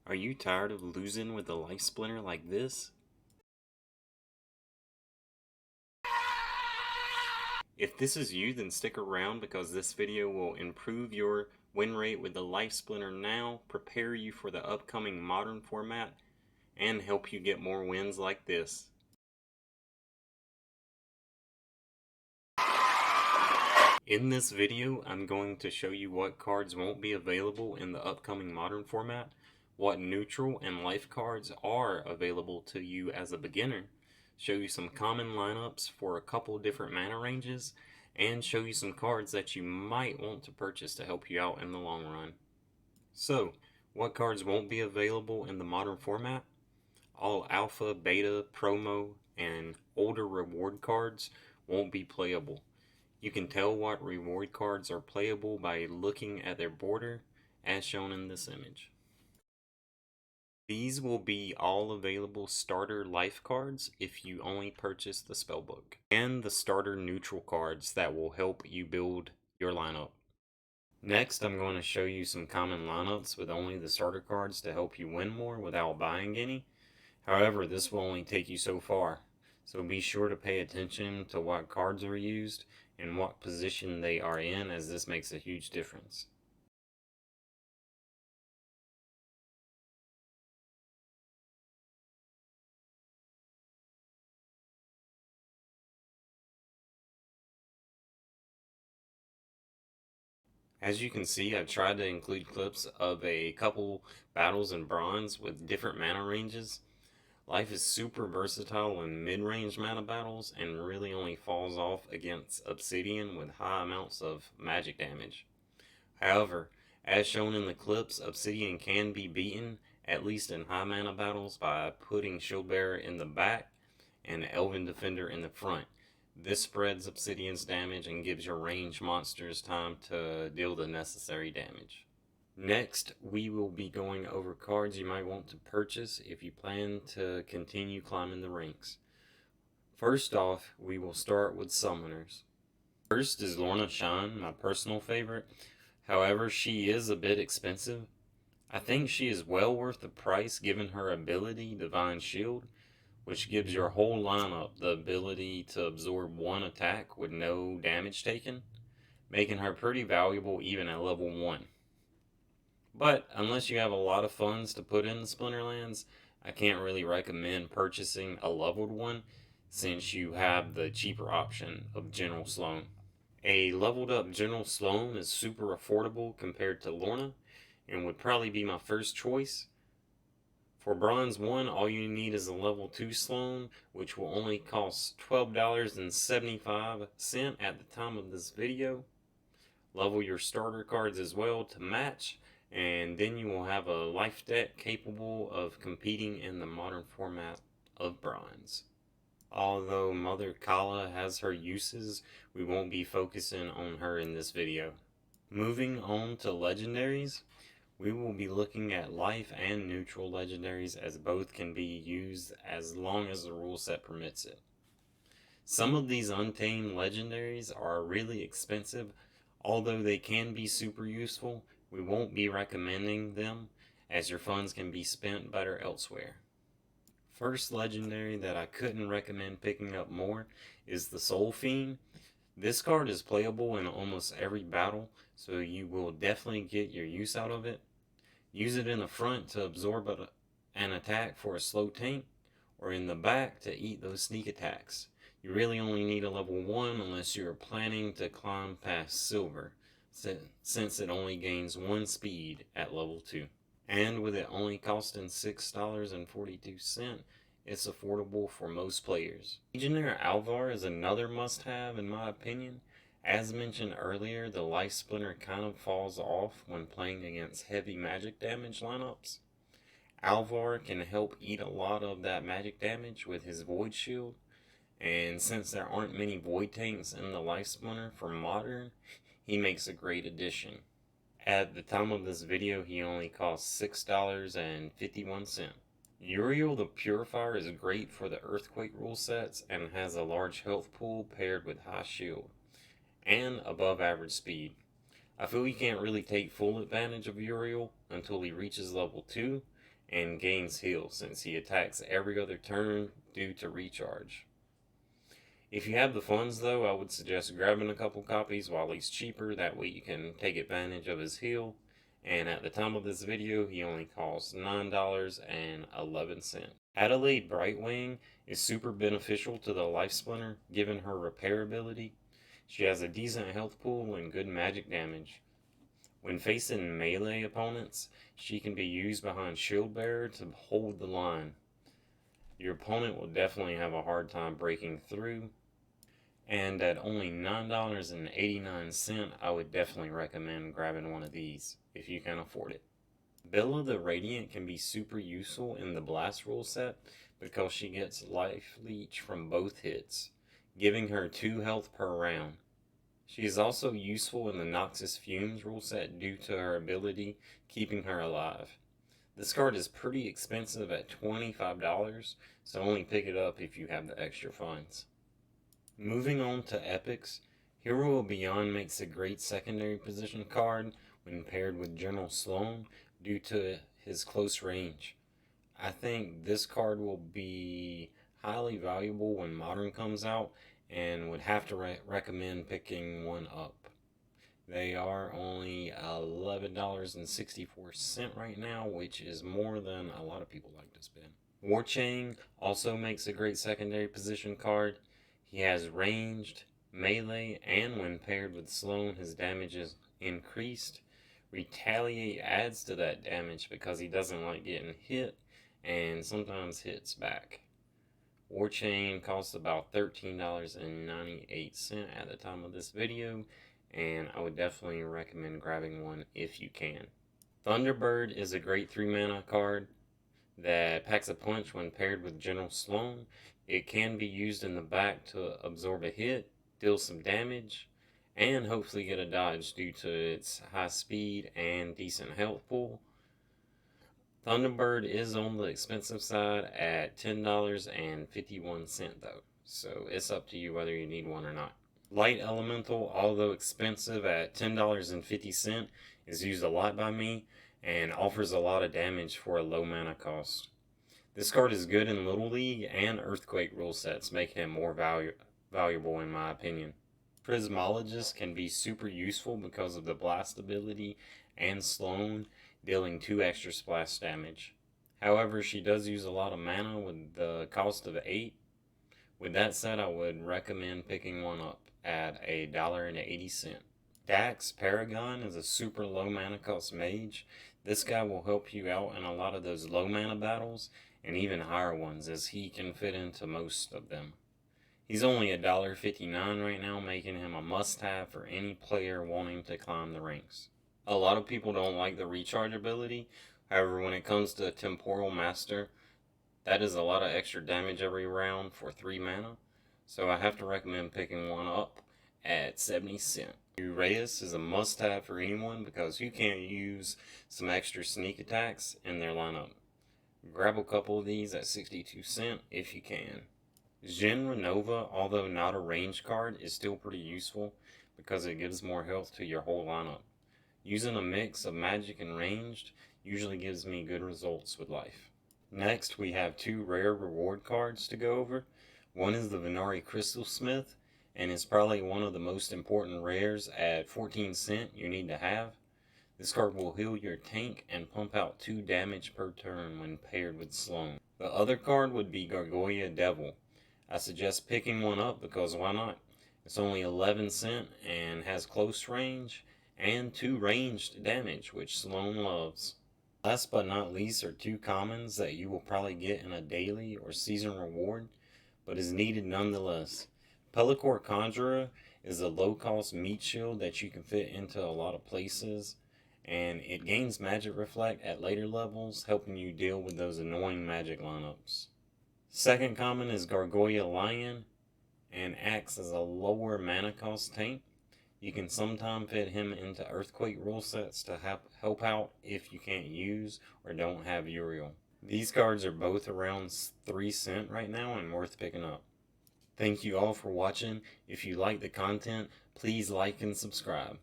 Are you tired of losing with a life splinter like this? If this is you, then stick around because this video will improve your win rate with the life splinter now, prepare you for the upcoming modern format, and help you get more wins like this. In this video, I'm going to show you what cards won't be available in the upcoming modern format, what neutral and life cards are available to you as a beginner, show you some common lineups for a couple different mana ranges, and show you some cards that you might want to purchase to help you out in the long run. So, what cards won't be available in the modern format? All alpha, beta, promo, and older reward cards won't be playable. You can tell what reward cards are playable by looking at their border, as shown in this image. These will be all available starter life cards if you only purchase the spellbook, and the starter neutral cards that will help you build your lineup. Next, I'm going to show you some common lineups with only the starter cards to help you win more without buying any. However, this will only take you so far, so be sure to pay attention to what cards are used and what position they are in, as this makes a huge difference. As you can see, I've tried to include clips of a couple battles in bronze with different mana ranges. Life is super versatile in mid-range mana battles and really only falls off against Obsidian with high amounts of magic damage. However, as shown in the clips, Obsidian can be beaten, at least in high mana battles, by putting Shieldbearer in the back and Elven Defender in the front. This spreads Obsidian's damage and gives your ranged monsters time to deal the necessary damage. Next, we will be going over cards you might want to purchase if you plan to continue climbing the ranks. First off, we will start with summoners. First is Lorna Shine, my personal favorite. However, she is a bit expensive. I think she is well worth the price given her ability, Divine Shield, which gives your whole lineup the ability to absorb one attack with no damage taken, making her pretty valuable even at level 1. But unless you have a lot of funds to put in the Splinterlands, I can't really recommend purchasing a leveled one since you have the cheaper option of General Sloan. A leveled up General Sloan is super affordable compared to Lorna and would probably be my first choice. For Bronze 1, all you need is a level 2 Sloan, which will only cost $12.75 at the time of this video. Level your starter cards as well to match, and then you will have a life deck capable of competing in the modern format of Bronze. Although Mother Kala has her uses, we won't be focusing on her in this video. Moving on to Legendaries, we will be looking at life and neutral Legendaries, as both can be used as long as the rule set permits it. Some of these untamed Legendaries are really expensive. Although they can be super useful, we won't be recommending them as your funds can be spent better elsewhere. First legendary that I couldn't recommend picking up more is the Soul Fiend. This card is playable in almost every battle, so you will definitely get your use out of it. Use it in the front to absorb an attack for a slow tank, or in the back to eat those sneak attacks. You really only need a level 1 unless you are planning to climb past Silver, since it only gains 1 speed at level 2. And with it only costing $6.42, it's affordable for most players. Legionnaire Alvar is another must-have in my opinion. As mentioned earlier, the Life Splinter kind of falls off when playing against heavy magic damage lineups. Alvar can help eat a lot of that magic damage with his Void Shield, and since there aren't many Void tanks in the Life Splinter for Modern, he makes a great addition. At the time of this video, he only costs $6.51. Uriel the Purifier is great for the Earthquake rule sets and has a large health pool paired with high shield and above average speed. I feel you can't really take full advantage of Uriel until he reaches level 2, and gains heal since he attacks every other turn due to recharge. If you have the funds though, I would suggest grabbing a couple copies while he's cheaper, that way you can take advantage of his heal. And at the time of this video, he only costs $9.11. Adelaide Brightwing is super beneficial to the Life Splinter, given her repair ability. She has a decent health pool and good magic damage. When facing melee opponents, she can be used behind Shield Bearer to hold the line. Your opponent will definitely have a hard time breaking through, and at only $9.89, I would definitely recommend grabbing one of these if you can afford it. Bella the Radiant can be super useful in the Blast rule set because she gets Life Leech from both hits, giving her 2 health per round. She is also useful in the Noxus Fumes rule set due to her ability keeping her alive. This card is pretty expensive at $25, so only pick it up if you have the extra funds. Moving on to epics, Hero of Beyond makes a great secondary position card when paired with General Sloan due to his close range. I think this card will be highly valuable when Modern comes out and would have to recommend picking one up. They are only $11.64 right now, which is more than a lot of people like to spend. Warchain also makes a great secondary position card. He has ranged, melee, and when paired with Sloan, his damage is increased. Retaliate adds to that damage because he doesn't like getting hit and sometimes hits back. Warchain costs about $13.98 at the time of this video, and I would definitely recommend grabbing one if you can. Thunderbird is a great 3-mana card that packs a punch when paired with General Sloan. It can be used in the back to absorb a hit, deal some damage, and hopefully get a dodge due to its high speed and decent health pool. Thunderbird is on the expensive side at $10.51 though, so it's up to you whether you need one or not. Light Elemental, although expensive at $10.50, is used a lot by me and offers a lot of damage for a low mana cost. This card is good in Little League and Earthquake rule sets, making it more valuable in my opinion. Prismologist can be super useful because of the Blast ability and Sloan dealing 2 extra splash damage. However, she does use a lot of mana with the cost of 8. With that said, I would recommend picking one up at $1.80. Dax Paragon is a super low mana cost mage. This guy will help you out in a lot of those low mana battles and even higher ones, as he can fit into most of them. He's only $1.59 right now, making him a must-have for any player wanting to climb the ranks. A lot of people don't like the recharge ability. However, when it comes to Temporal Master, that is a lot of extra damage every round for 3 mana, so I have to recommend picking one up at 70 cents. Uraeus is a must-have for anyone because you can't use some extra sneak attacks in their lineup. Grab a couple of these at 62 cents if you can. Jin Renova, although not a range card, is still pretty useful because it gives more health to your whole lineup. Using a mix of magic and ranged usually gives me good results with life. Next, we have 2 rare reward cards to go over. One is the Venari Crystal Smith, and it's probably one of the most important rares at 14 cents you need to have. This card will heal your tank and pump out 2 damage per turn when paired with Sloan. The other card would be Gargoyle Devil. I suggest picking one up because why not? It's only 11 cents and has close range and 2 ranged damage, which Sloan loves. Last but not least are 2 commons that you will probably get in a daily or season reward, but is needed nonetheless. Pellicore Conjurer is a low-cost meat shield that you can fit into a lot of places, and it gains magic reflect at later levels, helping you deal with those annoying magic lineups. Second common is Gargoyle Lion, and acts as a lower mana cost tank. You can sometimes fit him into Earthquake rule sets to help out if you can't use or don't have Uriel. These cards are both around 3 cents right now and worth picking up. Thank you all for watching. If you like the content, please like and subscribe.